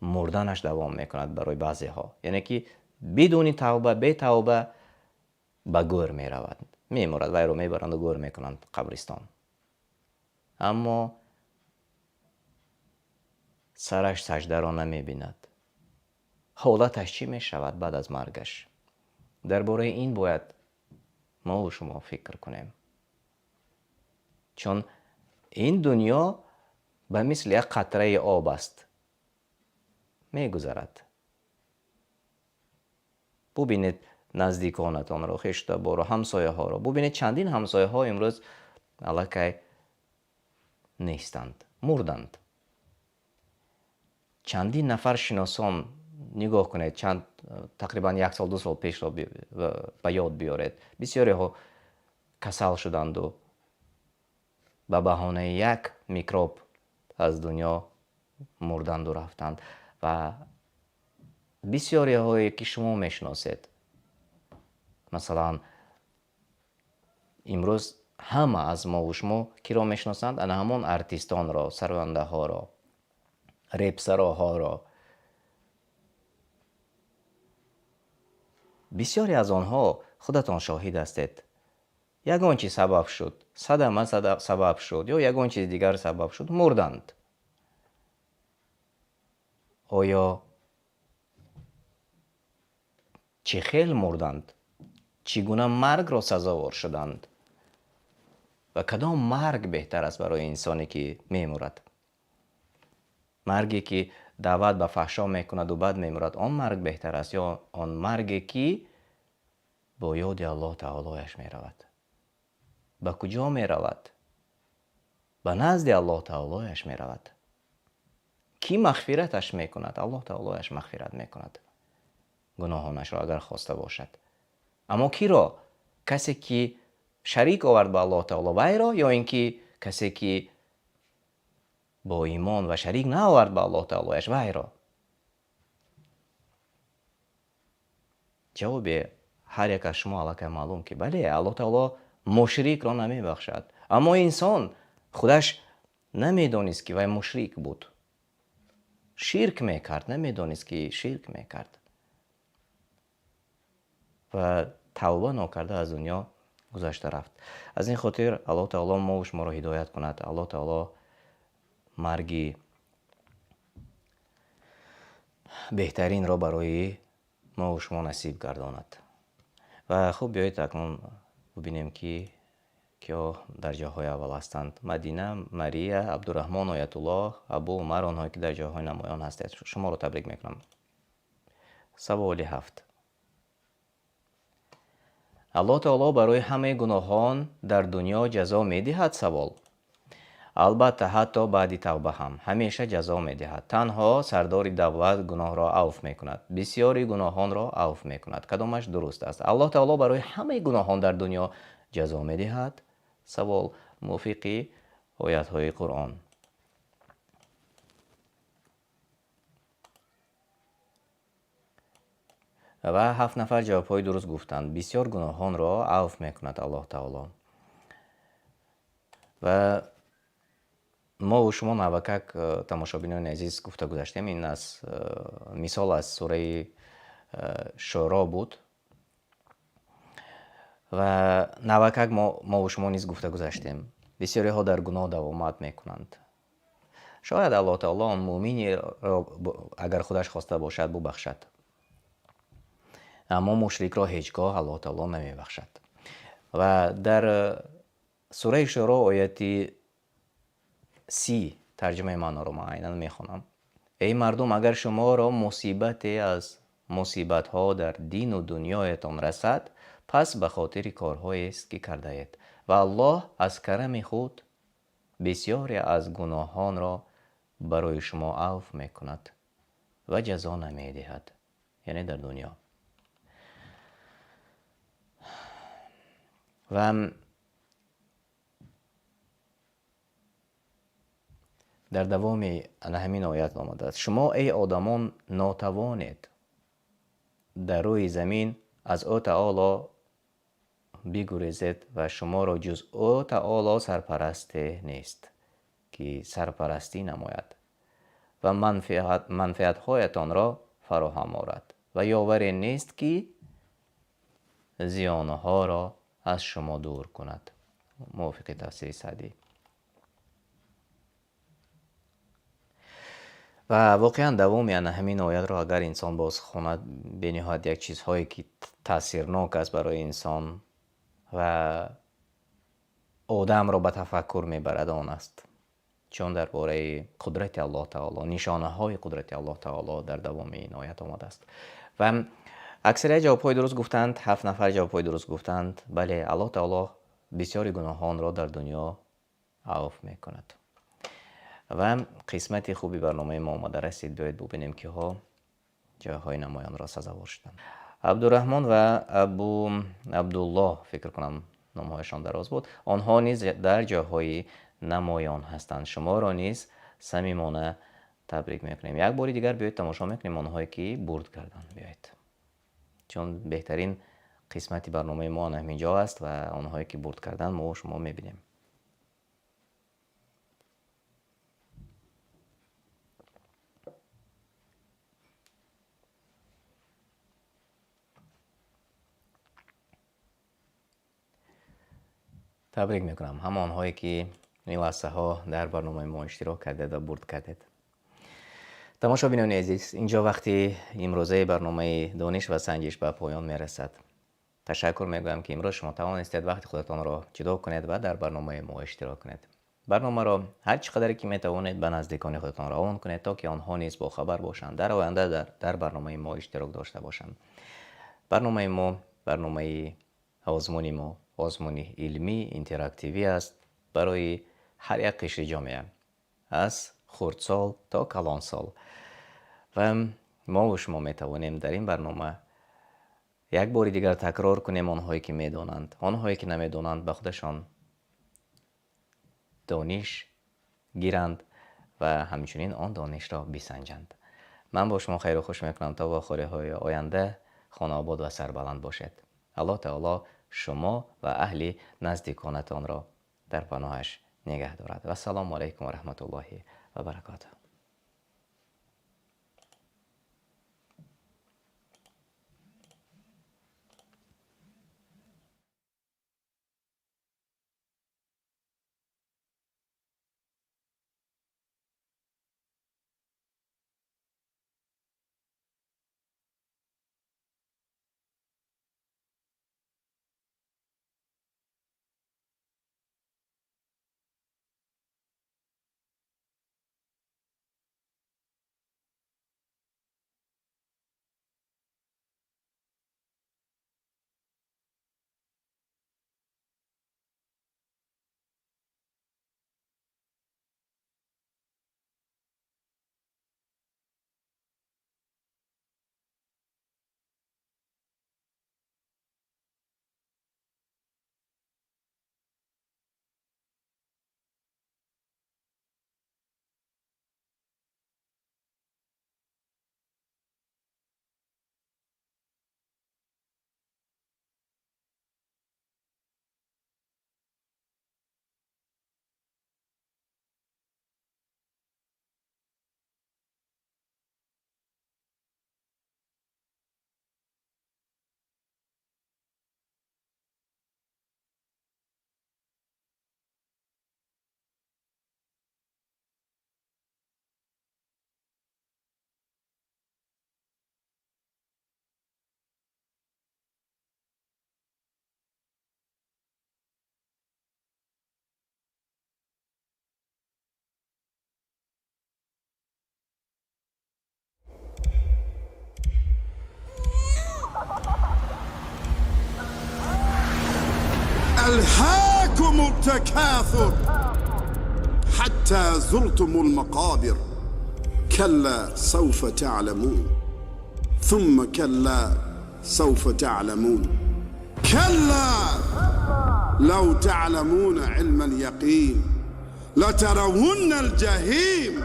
مردنش دوام میکند برای بعضی ها. یعنی که بدون توبه، به توبه به گور میرود، میمرد، وی رو میبرند و گور میکنند قبرستان. اما سرش سجده را نمیبیند. حالتش چی میشود بعد از مرگش؟ درباره این باید ما و شما فکر کنیم، چون این دنیا به مثل یک قطره آب است، میگذرد. ببینید نزدیکانتان را، خیشتبا را، همسایه ها را ببینید. چندین همسایه ها امروز الکی نیستند، مردند. چندین نفر شناسان نگاه کنید، تقریبا 1 سال 2 سال پیش را به یاد بیارید. بسیاری ها کسل شدند و به بهانه یک میکروب از دنیا مردند و رفتند. و بسیاری هایی که شما میشناسید، مثلا امروز همه از ما و شما کی را میشناسند؟ انا همان ارتیستان را، سرونده ها را، ریپسرها را. بسیاری از آنها خودتان شاهد هستید، یگان چیز سبب شد، صدمه سبب شد یا یگان چیز دیگر سبب شد، مردند. آیا چه خیل مردند؟ چگونه مرگ را سزاوار شدند؟ و کدام مرگ بهتر است برای انسانی که میمرد؟ مرگی که دعوت به فحشا میکند و بعد میمرد، آن مرگ بهتر است یا آن مرگی که با یاد الله تعالیش میرود؟ به کجا میرود؟ به نزد الله تعالیش میرود. کی مغفرتش میکند؟ الله تعالیش مغفرت میکند گناهانش را اگر خواسته باشد. اما کی را؟ کسی که شریک آورد به الله تعالی وی را، یا اینکه کسی که با ایمان و شریک نآورد به الله تعالیش وی را؟ جواب هر یک از شما الکی معلوم که بله، الله تعالی مشرک را نمیبخشد. اما انسان خودش نمیدانست که وی مشرک بود، شرک میکرد، نمیدانست که شرک میکرد و توبه نکرده از دنیا گذشته رفت. از این خاطر الله تعالی ما و شما را هدایت کند. الله تعالی مرگی بهترین را برای ما و شما نصیب گرداند. و خب بیایید اکنون ببینیم که ки дар ҷоҳои аввал ҳастанд: Мадина, Мария, Абдураҳмон, Оятуллоҳ, Абу Умар, онҳое ки дар ҷойҳои намоён ҳастед. Шуморо табрик мекунам. саволи 7. аллоҳ таоло барои ҳамаи гуноҳон дар дунё ҷазо медиҳад? Савол. албатта, ҳатто баъди тавба ҳам ҳамеша ҷазо медиҳад. Танҳо сардори давлат гуноҳро авф мекунад, бисёри гуноҳонро авф мекунад. кадомаш дуруст аст? аллоҳ таоло барои ҳамаи гуноҳон дар дунё ҷазо медиҳад? Савол мувофиқи оятҳои Қуръон. ва 7 нафар ҷавобҳои дуруст гуфтанд. бисёр гуноҳонро авф мекунад аллоҳ таоло. ва мо шумо навакак тамошобинони азиз гуфта гузаштем. Ин аз мисол аз сураи шуро буд. ва навакак мо шумо низ гуфта гузаштем. бисёриҳо дар гуноҳ давомат мекунанд. шояд аллоҳ таоло он муъминеро агар худаш хоста бошад бубахшад. аммо мушрикро ҳеҷ гоҳ аллоҳ таоло намебахшад. ва дар сураи шуро ояти 30 тарҷумаи маъноро ман айнан мехонам. эй мардум, агар шуморо мусибате аз мусибатҳо дар дину дунёятон расад, пас ба хотири корҳоест ки кардаед. ва аллоҳ аз карами худ бисёре аз гуноҳонро барои шумо авф мекунад ва ҷазо намедиҳад. яъне дар дунё. ва дар давоми ҳамин оят омадааст: шумо эй одамон нотавонед дар рӯи замин аз ӯ таоло бигурезед ва шуморо ҷуз ӯ таоло сарпарасте нест, ки сарпарастӣ намояд ва манфиатҳоятонро фароҳам орад ва ёваре нест, ки зиёнҳоро аз шумо дур кунад. мувофиқи тафсири Саъдӣ. ва воқеан давоми ҳамин оятро агар инсон боз хонад, бениҳоят як чизҳое ки таъсирнок аст барои инсон ва одамро ба тафаккур мебарад он аст. чун дар бораи қудрати аллоҳ таоло, нишонаҳои қудрати аллоҳ таоло дар давоми ин оят омадааст. ва аксарияти ҷавобҳои дуруст гуфтанд. 7 нафар ҷавобҳои дуруст гуфтанд. бале, аллоҳ таоло бисёри гуноҳонро дар дунё авф мекунад. ва қисмати хуби барномаи мо омада расид. биёед бубинем киҳо ҷойҳои намоёнро сазовор шуданд. абдураҳмон ва абу абдуллоҳ, фикр кунам номҳояшон дароз буд. онҳо низ дар ҷойҳои намоён ҳастанд. шуморо низ самимона табрик мекунем. як бори дигар биёед тамошо мекунем онҳое ки бурд карданд. биёед, чун беҳтарин қисмати барномаи мо ҳамин ҷо аст ва онҳое ки бурд карданд мо шумо мебинем. табрик мекунам ҳама онҳое ки ин лаҳзаҳо дар барномаи мо иштирок кардед ва бурд кардед. тамошобинони азиз, инҷо вақти имрӯзаи барномаи дониш ва санҷиш ба поён мерасад. ташаккур мегӯям, ки имрӯз шумо тавонистед вақти худатонро ҷудо кунед ва дар барномаи мо иштирок кунед. барномаро ҳар чӣ қадаре ки метавонед ба наздикони худатон равон кунед, то ки онҳо низ бохабар бошанд, дар оянда дар барномаи мо иштирок дошта бошанд. барномаи мо барномаи озмуни мо озмуни илмӣ, интерактивӣ аст барои ҳар як қишри ҷомеа, аз хурдсол то калонсол. ва мо шумо метавонем дар ин барнома як бори дигар такрор кунем онҳое ки медонанд, онҳое ки намедонанд ба худашон дониш гиранд ва ҳамчунин он донишро бисанҷанд. ман бо шумо хайру хуш мекунам то вохӯриҳои оянда. хонаобод ва сарбаланд бошед. аллоҳ таоло шумо ва аҳли наздиконатонро дар паноҳаш нигоҳ дорад. вассалому алайкум ва раҳматуллоҳи ва баракатуҳ. ألهاكم التكاثر حتى زرتم المقابر كلا سوف تعلمون ثم كلا سوف تعلمون كلا لو تعلمون علم اليقين لترون الجحيم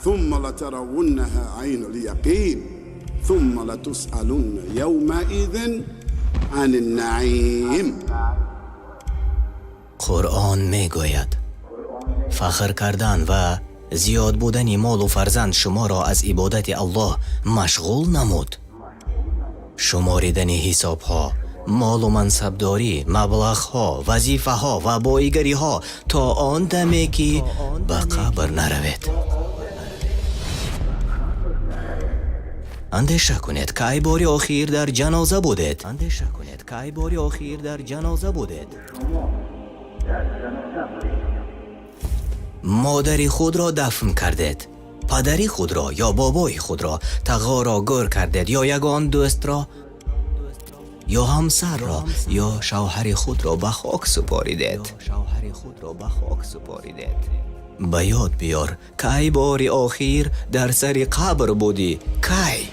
ثم لترونها عين اليقين ثم لتسألن يومئذ عن النعیم. قرآن میگوید فخر کردن و زیاد بودن مال و فرزند شما را از عبادت الله مشغول نمود. شماریدن حساب ها، مال و منصبداری، مبلغ ها، وظیفه ها و بایگری ها تا آن دمی که به قبر نروید. اندیشه کنید که ای باری آخیر در جنازه بودید. مادری خود را دفن کردید، پدری خود را یا بابای خود را تقا را گر کردید، یا یگان دوست را یا همسر را یا شوهر خود را به خاک سپاریدید. به یاد بیار که ای باری آخیر در سر قبر بودی. کی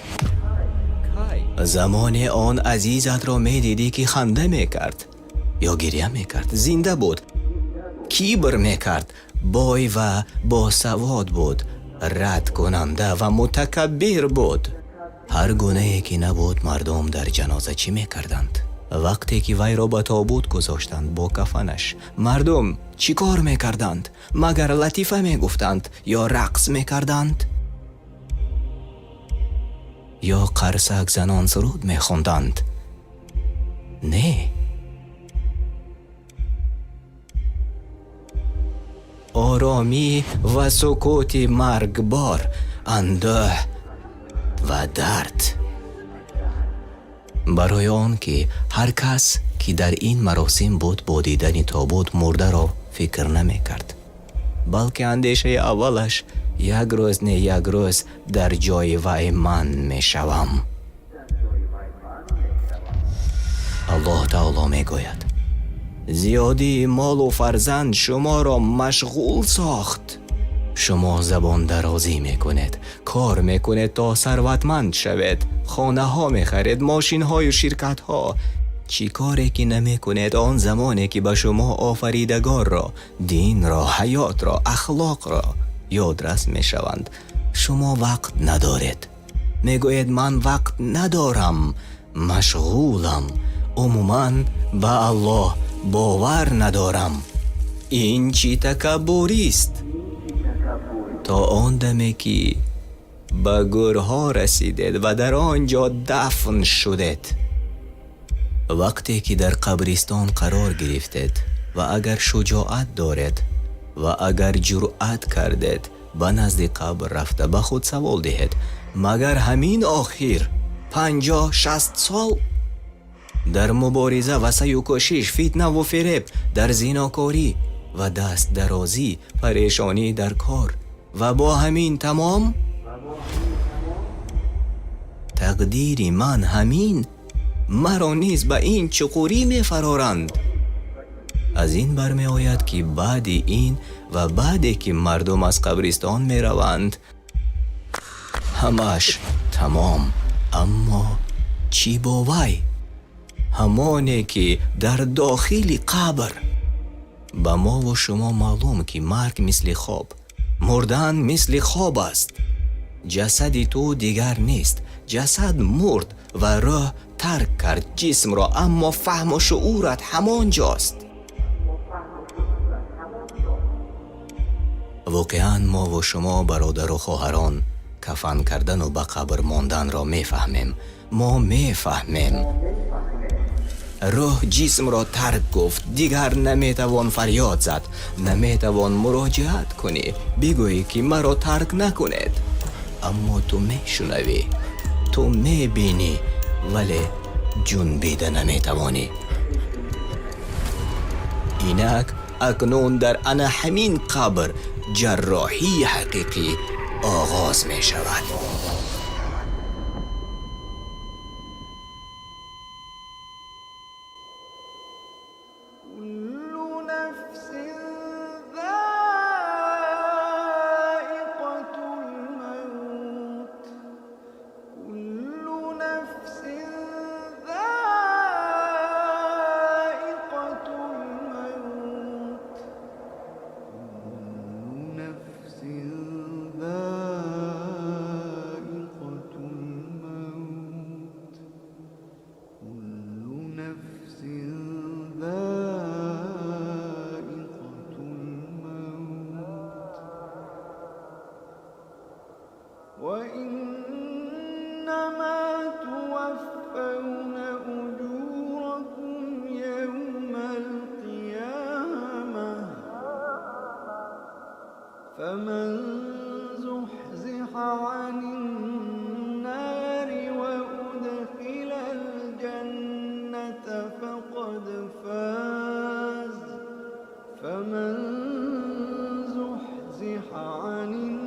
زمان آن عزیزت را می دیدی که خنده می کرد یا گریه می کرد، زنده بود، کیبر می کرد، بای و باسواد بود، رد کننده و متکبر بود. هر گناهی که نبود مردم در جنازه چی می کردند؟ وقتی که وی را به تابوت گذاشتند با کفنش، مردم چی کار می کردند؟ مگر لطیفه می گفتند یا رقص می کردند؟ یا قرصک زنان سرود می خوندند؟ نه. آرامی و سکوت مرگبار، اندوه و درد. برای آن که هر کس که در این مراسم بود با دیدن تابوت مرده را فکر نمی کرد، بلکه اندیشه اولش یک روز نه یک روز در جای وی من می شوم. الله تعالی می گوید زیادی مال و فرزند شما را مشغول ساخت. شما زبان درازی میکنید، کار میکنید تا ثروتمند شوید، خانه ها میخرید، ماشین های و شرکت ها. چی کاری که نمیکنید آن زمانی که به شما آفریدگار را، دین را، حیات را، اخلاق را یادرس میشوند شما وقت ندارید. میگوید من وقت ندارم، مشغولم، عموماً به الله باور ندارم. این چی تکبری است؟ تا آن دمی که به گورها رسیدید و در آنجا دفن شدید. وقتی که در قبرستان قرار گرفتید و اگر شجاعت دارید و اگر جرأت کردید به نزد قبر رفته به خود سوال دهید مگر همین آخر 50-60 سال در مبارزه و سعی و کوشش، فتنه و فریب، در زیناکاری و دست درازی، پریشانی در کار و با همین تمام تقدیر من همین، مرا نیز به این چقوری می فرارند. از این برمی آید که بعد این و بعدی که مردم از قبرستان می روند همش تمام. اما چی با وی؟ همانی که در داخل قبر. به ما و شما معلوم که مرگ مثل خواب، مردن مثل خواب است. جسد تو دیگر نیست، جسد مرد و روح ترک کرد جسم را، اما فهم و شعورت همان جاست. واقعا ما و شما برادر و خواهران کفن کردن و به قبر ماندن را میفهمیم. ما میفهمیم روح جسم را ترک گفت، دیگر نمیتوان فریاد زد، نمیتوان مراجعت کنی بگویی که مرا ترک نکنید. اما تو میشنوی، تو میبینی، ولی جنبیده نمیتوانی. اینک اکنون در انا همین قبر جراحی حقیقی آغاز می شود. وإنما توفون أجوركم يوم القيامة فمن زحزح عن النار وأدخل الجنة فقد فاز فمن زحزح عن النار